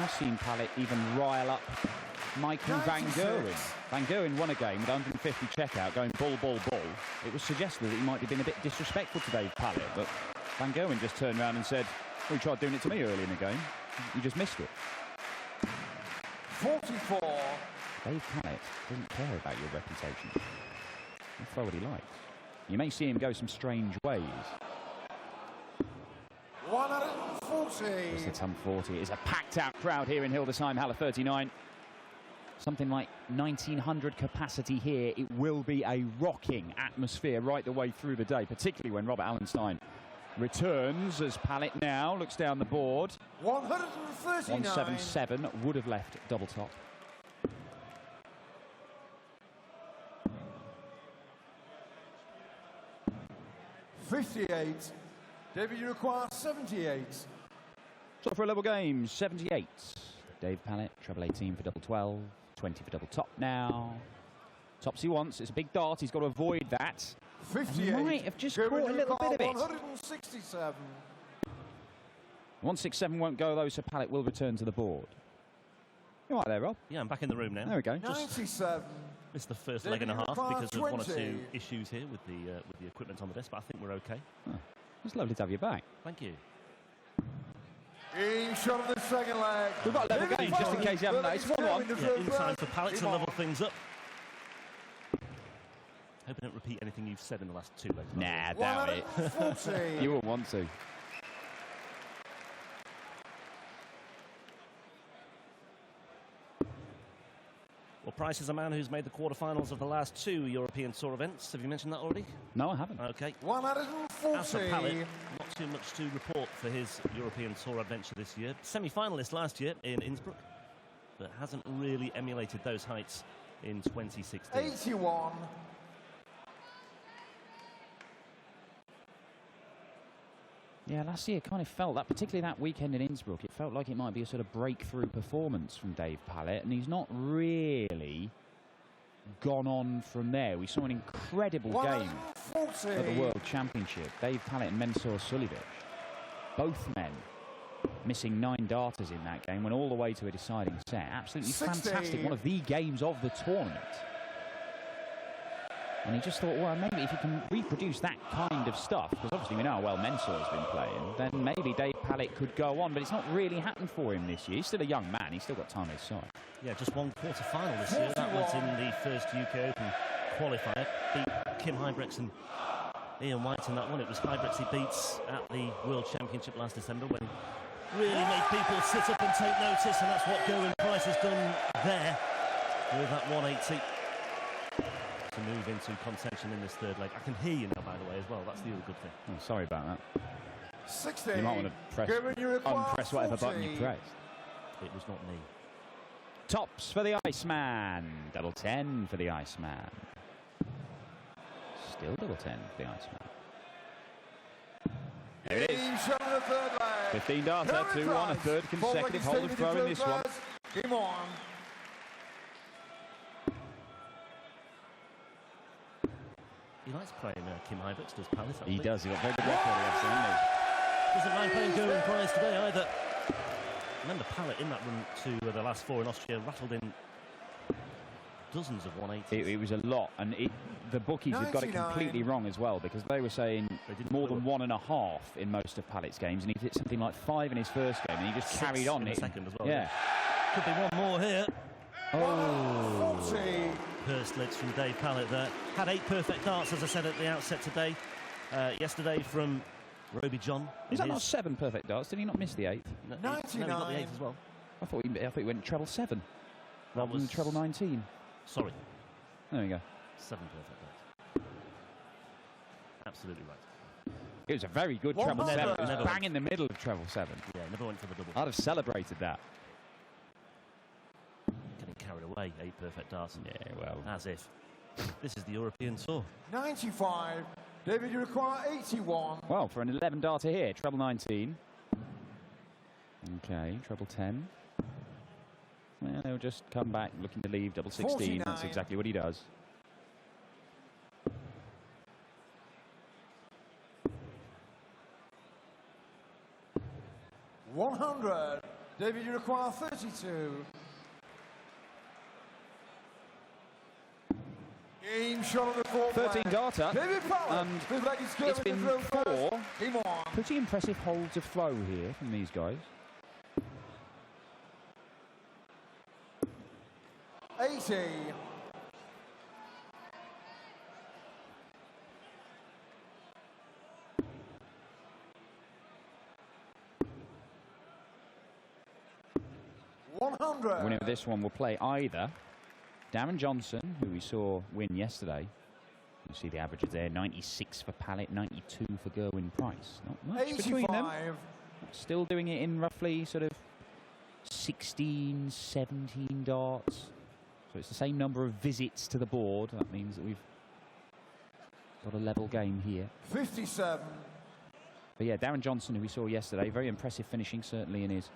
have seen Pallett even rile up Michael Van Gerwen. Van Gerwen won a game with 150 checkout, going ball, ball, ball. It was suggested that he might have been a bit disrespectful to Dave Pallett, but Van Gerwen just turned around and said, well, you tried doing it to me early in the game. You just missed it. 44. Dave Pallett doesn't care about your reputation. He'll throw what he likes. You may see him go some strange ways. 140. It's a 40. It's a packed-out crowd here in Hildesheim, Halle 39. Something like 1,900 capacity here. It will be a rocking atmosphere right the way through the day, particularly when Robert Allenstein returns as Pallett now looks down the board. 139. 177 would have left double top. $58. David, you require 78. So for a level game, 78. Dave Pallett, treble 18 for double 12, 20 for double top now. Tops he wants. It's a big dart. He's got to avoid that. 58. He might have just caught a little bit of it. 167. 167 won't go though, so Pallett will return to the board. You all right there, Rob? Yeah, I'm back in the room now. There we go. 97. Missed the first leg and a half because of one or two issues here with the equipment on the desk, but I think we're okay. Oh, it's lovely to have you back. Thank you. He shot of the second leg. We've got a level game, just in case you haven't noticed. 1-1. Yeah, in time for Pallett to level things up. Hope I don't repeat anything you've said in the last two legs. Nah, doubt it. You won't want to. Well, Price is a man who's made the quarterfinals of the last two European Tour events. Have you mentioned that already? No, I haven't. Okay. 140. As for Pallett, not too much to report for his European Tour adventure this year. Semi-finalist last year in Innsbruck, but hasn't really emulated those heights in 2016. 81. Yeah, last year kind of felt that, particularly that weekend in Innsbruck, it felt like it might be a sort of breakthrough performance from Dave Pallett, and he's not really gone on from there. We saw an incredible game at the World Championship. Dave Pallett and Mensur Suljovic, both men missing 9 darters in that game, went all the way to a deciding set. Absolutely 60. Fantastic, one of the games of the tournament. And he just thought, well, maybe if he can reproduce that kind of stuff, because obviously we know how well Mensur's been playing, then maybe Dave Pallett could go on, but it's not really happened for him this year. He's still a young man, he's still got time on his side. Yeah, just one quarter-final this year. That was in the first UK Open qualifier. Beat Kim Huybrechts and Ian White in that one. It was Huybrechts he beats at the World Championship last December when he really made people sit up and take notice, and that's what Gerwyn Price has done there with that 180. To move into contention in this third leg. I can hear you now, by the way, as well. That's the other good thing. Oh, sorry about that. 60. You might want to unpress whatever button you pressed. It was not me. Tops for the Iceman. Double 10 for the Iceman. Still double 10 for the Iceman. There it is. 15 darter, 2-1, a third consecutive hold of throw in this one. Game on. He likes playing Kim Huybrechts, does Pallett? He does, he's got very good record, hasn't he? Doesn't mind playing Gerwyn Price today either. Remember Pallett in that run to the last 4 in Austria, rattled in dozens of 180s. It was a lot, and the bookies have got it completely wrong as well, because they were saying more than 1.5 in most of Pallett's games, and he hit something like 5 in his first game, and he just carried on. In the second as well. Yeah. Could be one more here. Oh. Pursed lids from Dave Pallett there. Had 8 perfect darts, as I said at the outset today. Yesterday from Roby John. Is that not 7 perfect darts? Did he not miss the 8th? No, 99. No, he got the 8th as well. I thought he went treble 7. That was treble 19. Sorry. There we go. 7 perfect darts. Absolutely right. It was a very good treble 7. It was bang in the middle of treble 7. Yeah, never went for the double. I'd have celebrated that. Getting carried away, 8 perfect darts. Yeah, well. As if. This is the European Tour. 95. David, you require 81. Well, for an 11 darter here, treble 19. Okay, treble 10. Well, he'll just come back looking to leave double 16. 49. That's exactly what he does. $100. David, you require 32. Game shot on the fourth 13 leg. darter. David Pallett. And His leg is it's curving been through first. 4 Game on. pretty impressive holds of flow here from these guys. 80. Winner of this one will play either Darren Johnson, who we saw win yesterday. You see the averages there, 96 for Pallett, 92 for Gerwyn Price. Not much 85. between them. Still doing it in roughly sort of 16, 17 darts. So it's the same number of visits to the board. That means that we've got a level game here. 57. But yeah, Darren Johnson, who we saw yesterday, very impressive finishing, certainly in his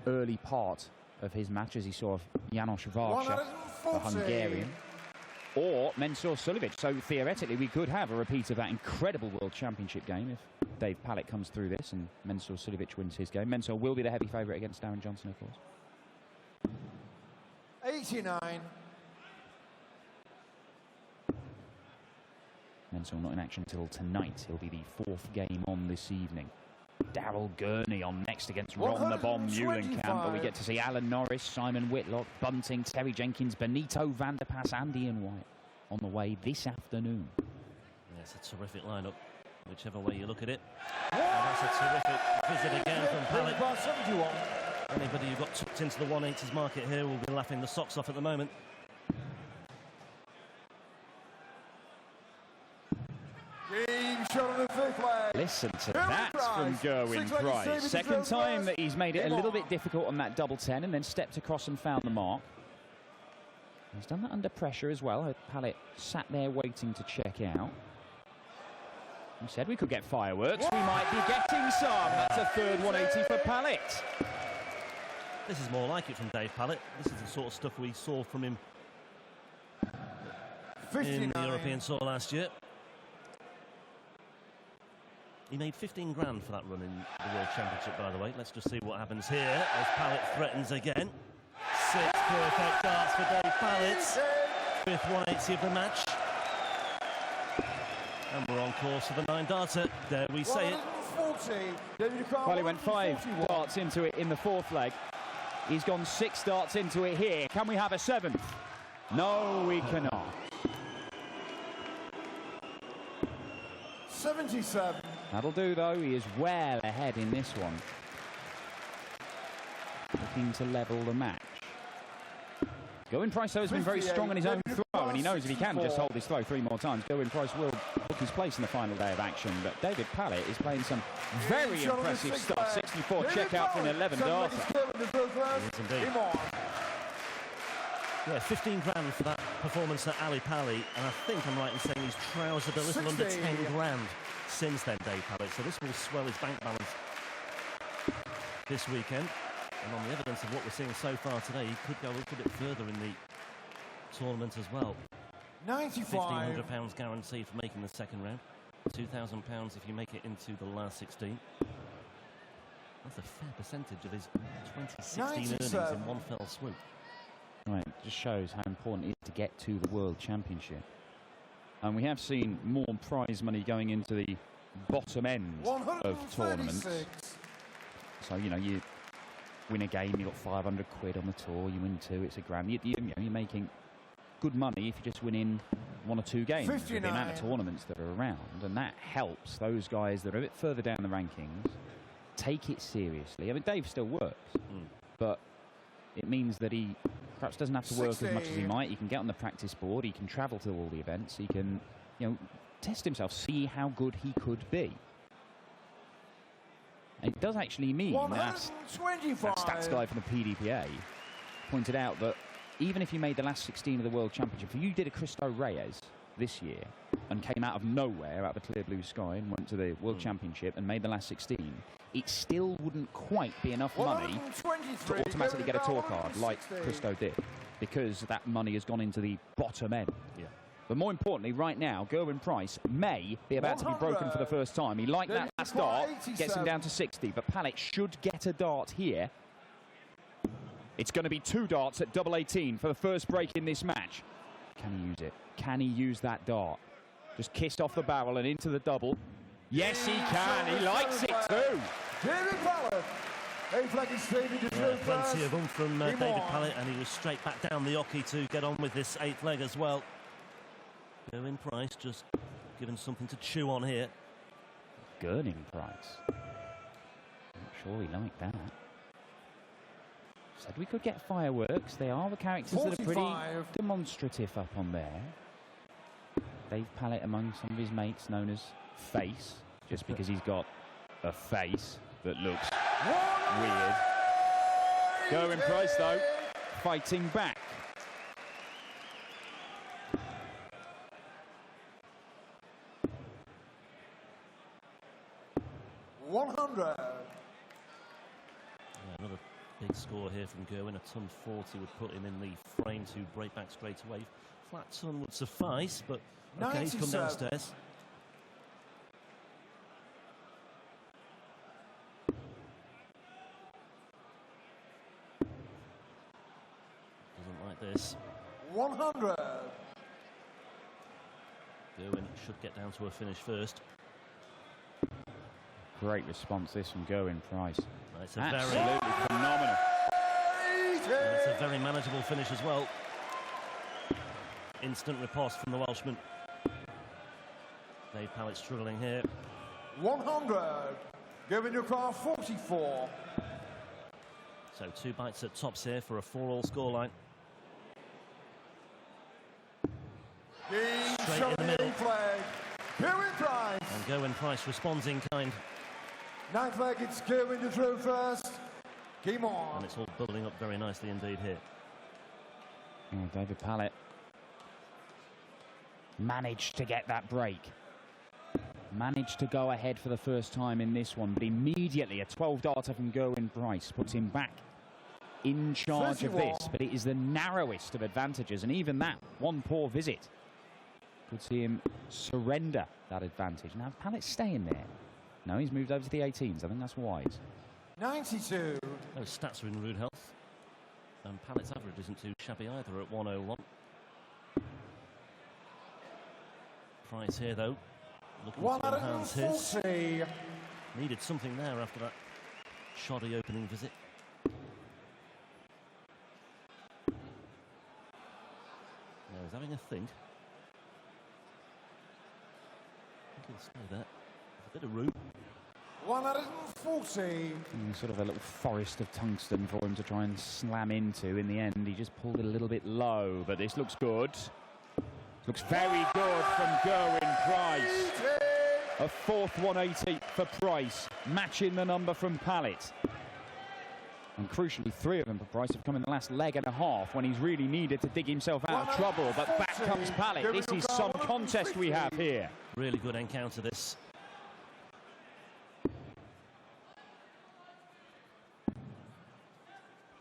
early part of his match, as he saw János Varga, the Hungarian, or Mensur Suljovic. So theoretically, we could have a repeat of that incredible World Championship game if Dave Pallett comes through this and Mensur Suljovic wins his game. Mensur will be the heavy favourite against Darren Johnson, of course. 89. Mensur not in action until tonight. He'll be the 4th game on this evening. Daryl Gurney on next against Ron the Bomb Muhlenkamp. But we get to see Alan Norris, Simon Whitlock, Bunting, Terry Jenkins, Benito van der Pas and Ian White on the way this afternoon. Yeah, it's a terrific lineup, whichever way you look at it. And that's a terrific visit again from Pallett. Anybody who got tucked into the 180s market here will be laughing the socks off at the moment. Game shot on the fifth leg. Listen to that from Gerwyn Price. Second time that he's made it a little bit difficult on that double 10 and then stepped across and found the mark. He's done that under pressure as well. Pallett sat there waiting to check out. We said we could get fireworks. We might be getting some. That's a third 180 for Pallett. This is more like it from Dave Pallett. This is the sort of stuff we saw from him 59. in the European Tour last year. He made 15 grand for that run in the World Championship, by the way. Let's just see what happens here as Pallett threatens again. 6 perfect darts for Dave Pallett. 5th 180 of the match. And we're on course for the 9-darter. There we say it. Well, he went 5 darts into it in the 4th leg. He's gone 6 darts into it here. Can we have a 7th? No, we cannot. 77. That'll do, though. He is well ahead in this one. Looking to level the match. Gerwyn Price, though, has been very strong on his own throw, and he knows if he can just hold his throw 3 more times, Gerwyn Price will book his place in the final day of action. But David Pallett is playing some very impressive stuff. 64 check out for an 11-darter. Yes, indeed. Yeah, 15 grand for that performance at Ali Pally, and I think I'm right in saying he's trousered a little under 10 grand since then, Dave Pallett. So this will swell his bank balance this weekend. And on the evidence of what we're seeing so far today, he could go a little bit further in the tournament as well. 95. £1,500 guaranteed for making the second round. £2,000 if you make it into the last 16. That's a fair percentage of his 2016 earnings in one fell swoop. Right, it just shows how important it is to get to the World Championship. And we have seen more prize money going into the bottom end of tournaments. So, you know, you win a game, you got 500 quid on the tour, you win 2, it's £1,000. You're making good money if you just win in 1 or 2 games. With the amount of tournaments that are around, and that helps those guys that are a bit further down the rankings take it seriously. I mean, Dave still works, but it means that he perhaps doesn't have to work as much as he might. He can get on the practice board, he can travel to all the events, he can, you know, test himself, see how good he could be. And it does actually mean that stats guy from the PDPA pointed out that even if you made the last 16 of the World Championship, if you did a Cristo Reyes this year and came out of nowhere, out of a clear blue sky, and went to the World Championship and made the last 16, it still wouldn't quite be enough money to automatically get a tour card like Cristo did, because that money has gone into the bottom end. Yeah. But more importantly, right now, Gerwyn Price may be about to be broken for the first time. He liked that last dart, gets him down to 60, but Pallett should get a dart here It's going to be 2 darts at double 18 for the first break in this match. Can he use it? Can he use that dart? Just kissed off the barrel and into the double. Yes, he can. He likes it too. David Pallett. Plenty of from David Pallett, and he was straight back down the oche to get on with this 8th leg as well. Gerwyn Price just given something to chew on here. Gurning Price. Not sure he liked that. Said we could get fireworks. They are the characters 45. That are pretty demonstrative up on there. Dave Pallett among some of his mates known as Face, just because he's got a face that looks weird. Gerwyn Price, though, fighting back. Yeah, another big score here from Gerwyn. A ton 40 would put him in the frame to break back straight away. Flat ton would suffice, but okay, he's come downstairs. Doesn't like this. 100. Gerwyn should get down to a finish first. Great response this from Gerwyn Price. It's a absolutely phenomenal. It's a very manageable finish as well. Instant riposte from the Welshman. Dave Pallett struggling here. 100. Giving your car 44. So 2 bites at tops here for a 4-all scoreline. Straight in the middle. Gerwyn Price. And Gerwyn Price responds in kind. 9th leg, it's Gerwyn to throw first. Game on. And it's all building up very nicely indeed here. Oh, David Pallett managed to get that break. Managed to go ahead for the first time in this one, but immediately a 12-darter from Gerwyn Price puts him back in charge 31. Of this. But it is the narrowest of advantages, and even that one poor visit could see him surrender that advantage. Now, Pallett's staying there. No, he's moved over to the 18s. I think that's wise. 92. Those stats are in rude health. And Pallett's average isn't too shabby either at 101. Price here, though, looking to enhance his. Needed something there after that shoddy opening visit. Now he's having a think. I think he'll stay there. A bit of room. 140. Sort of a little forest of tungsten for him to try and slam into. In the end, he just pulled it a little bit low, but this looks good. Looks very good from Gerwyn Price. A 4th 180 for Price, matching the number from Pallett. And crucially, 3 of them for Price have come in the last leg and a half when he's really needed to dig himself out of trouble. But back comes Pallett. This is some contest we have here. Really good encounter, this.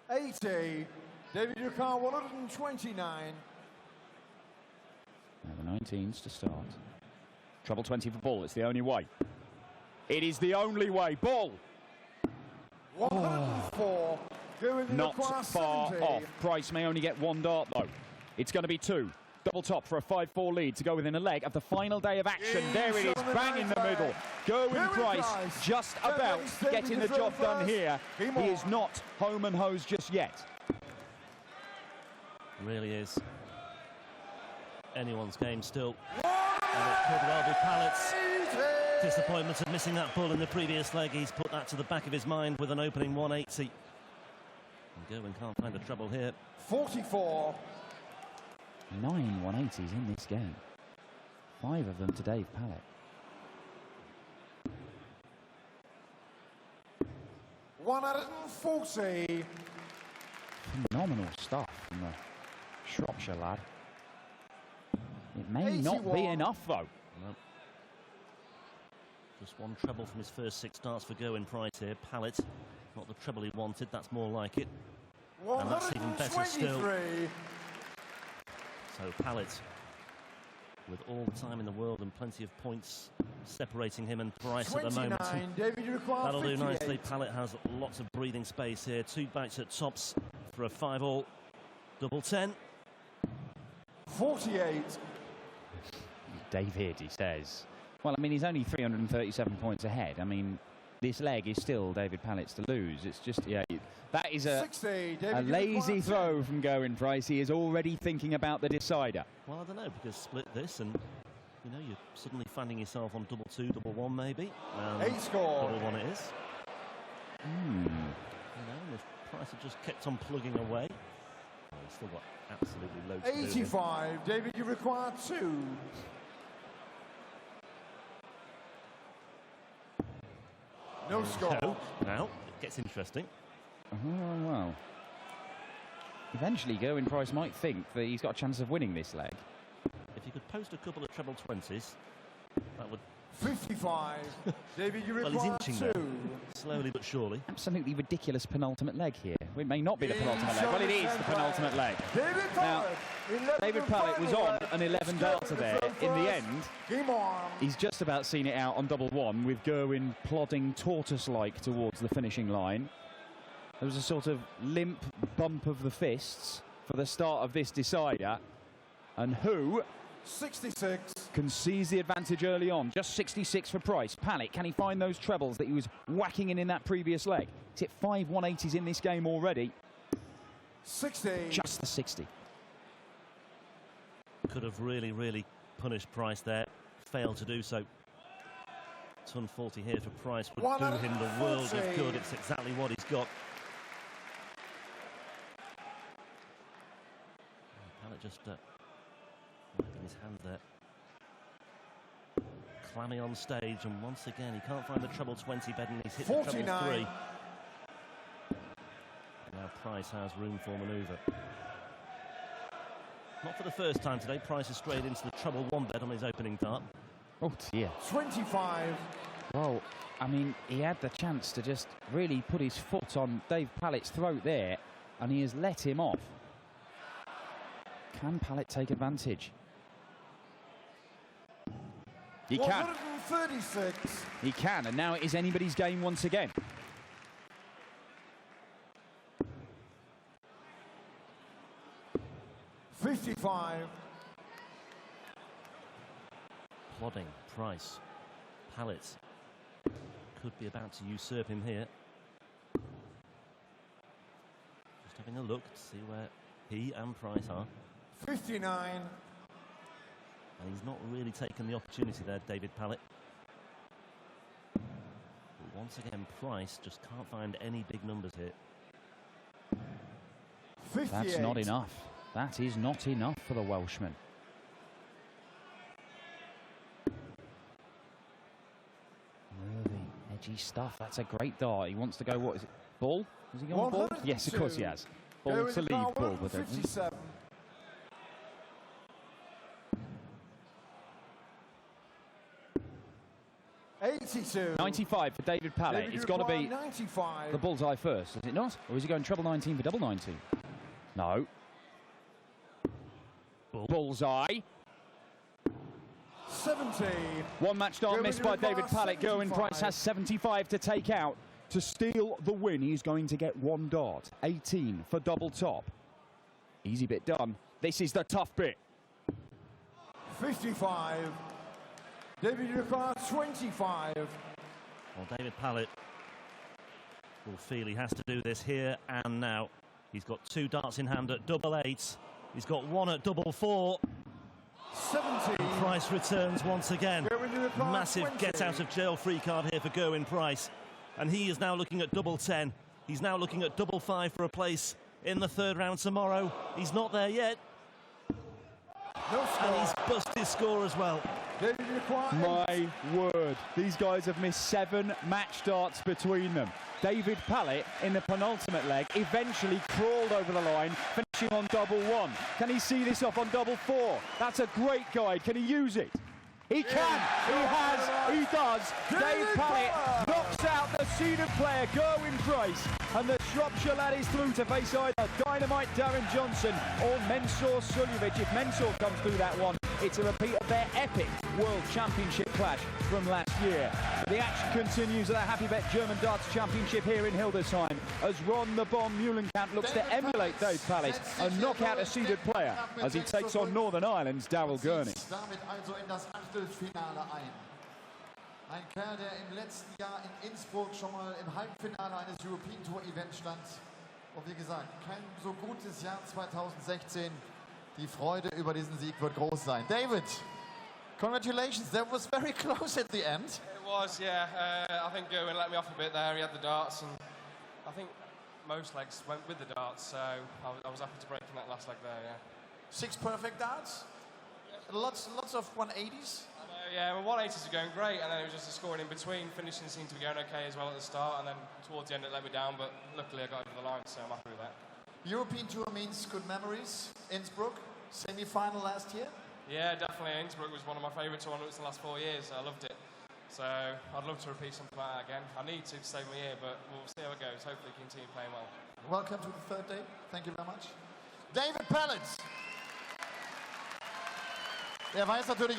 $80. David Ducar, 129. Now the 19s to start. Treble 20 for ball. It's the only way. It is the only way. Ball. 104. Not far 70. Off. Price may only get 1 dart, though. It's going to be 2. Double top for a 5-4 lead to go within a leg of the final day of action. There it is, bang in the middle. Gerwyn Price just about getting the job done here. He is not home and hosed just yet. Really is. Anyone's game still. And it could well be Pallett's. Disappointment of missing that ball in the previous leg. He's put that to the back of his mind with an opening 180. And Gerwyn can't find the trouble here. 44. 9 180s in this game. 5 of them to Dave Pallett. 140. Phenomenal stuff from the Shropshire lad. It may 81. Not be enough, though. No. Just 1 treble from his first 6 starts for Gerwyn Price here. Pallett, not the treble he wanted, that's more like it. And that's even better still. So Pallett, with all the time in the world and plenty of points separating him and Price at the moment. David, that'll 58. do nicely. Pallett has lots of breathing space here. 2 bites at tops for a 5-all double 10. 48. David, he says. Well, I mean, he's only 337 points ahead. I mean, this leg is still David Pallett's to lose. It's just, yeah, that is a 60, lazy throw from Gerwyn Price. He is already thinking about the decider. Well, I don't know, because split this and, you know, you're suddenly finding yourself on double 2, double 1 maybe. 8 score. Double 1 it is. You know, and if Price had just kept on plugging away, well, he's still got absolutely loads to do. 85. David, you require 2. No score. So, now it gets interesting. Oh, well. Eventually, Gerwyn Price might think that he's got a chance of winning this leg. If you could post a couple of treble 20s, that would... 55. David, you Well, require he's inching 2. there, slowly but surely. Absolutely ridiculous penultimate leg here. It may not be the penultimate leg. Well, it is the penultimate leg. David Now, Pallett, David Pallett was on an 11 darter there. In the end, Game on. he's just about seen it out on double 1 with Gerwyn plodding tortoise-like towards the finishing line. There was a sort of limp bump of the fists for the start of this decider. And who 66. can seize the advantage early on? Just 66 for Price. Pallett, can he find those trebles that he was whacking in that previous leg? He's hit 5 180s in this game already. 60. Just the 60. Could have really, really punished Price there. Failed to do so. Ton 40 here for Price would do him the world of good. It's exactly what he's got. Pallett just wiping his hands there. Clammy on stage, and once again he can't find the treble 20 bed, and he's hit the treble 3. Now Price has room for manoeuvre. Not for the first time today. Price has strayed into the treble 1 bed on his opening dart. Oh dear. 25. Well, I mean, he had the chance to just really put his foot on Dave Pallett's throat there, and he has let him off. Can Pallett take advantage? He can. 136. He can, and now it is anybody's game once again. $55. Plodding, Price. Pallett could be about to usurp him here. Just having a look to see where he and Price are. 59. And he's not really taken the opportunity there, David Pallett. But once again, Price just can't find any big numbers here. 58. That's not enough. That is not enough for the Welshman. Really edgy stuff. That's a great dart. He wants to go, what is it, ball? Is he going ball? Yes, of course he has. Ball to leave ball with it. 57. $82. 95 for David Pallett. It's got to be 95. the bullseye first, is it not? Or is he going treble 19 for double 19? No. Bullseye. 70. One match dart missed by David Pallett. Gerwyn Price has 75 to take out. To steal the win, he's going to get 1 dart. 18 for double top. Easy bit done. This is the tough bit. 55. David, you require 25. Well, David Pallett will feel he has to do this here and now. He's got 2 darts in hand at double 8. He's got 1 at double 4. 70. Price returns once again. Massive 20. get out of jail free card here for Gerwyn Price. And he is now looking at double 10. He's now looking at double 5 for a place in the 3rd round tomorrow. He's not there yet. No score. And he's bust his score as well. David, you require My word. These guys have missed 7 match darts between them. David Pallett in the penultimate leg eventually crawled over the line, finishing on double 1. Can he see this off on double 4? That's a great guide. Can he use it? He can, he has, he does. Dave Pallett knocks out the seeded player, Gerwyn Price, and the Shropshire lad is through to face either Dynamite Darren Johnson or Mensur Suljovic. If Mensur comes through that one, it's a repeat of their epic World Championship clash from last year. The action continues at the Happy Bet German Darts Championship here in Hildesheim as Ron the Bomb Muhlenkamp looks to emulate Dave Pallett and knock out a seeded player as he takes on Northern Ireland's Darrell Gurney. Damit also in das Achtelfinale ein. Ein Kerl, der im letzten Jahr in Innsbruck schon mal im Halbfinale eines European Tour Events stand. Und wie gesagt, kein so gutes Jahr 2016. Die Freude über diesen Sieg wird groß sein. David, congratulations. That was very close at the end. It was, yeah. I think Gerwin let me off a bit there. He had the darts, and I think most legs went with the darts, so I was happy to break in that last leg there, yeah. 6 perfect darts. Lots of 180s. Yeah, well, 180s were going great, and then it was just the scoring in between. Finishing seemed to be going okay as well at the start, and then towards the end it let me down, but luckily I got over the line, so I'm happy with that. European Tour means good memories. Innsbruck, semi-final last year. Yeah, definitely. Innsbruck was one of my favourite tournaments in the last 4 years. I loved it. So I'd love to repeat something like that again. I need to save my year, but we'll see how it goes. Hopefully continue playing well. Welcome to the third day. Thank you very much. David Pallett. Er weiß natürlich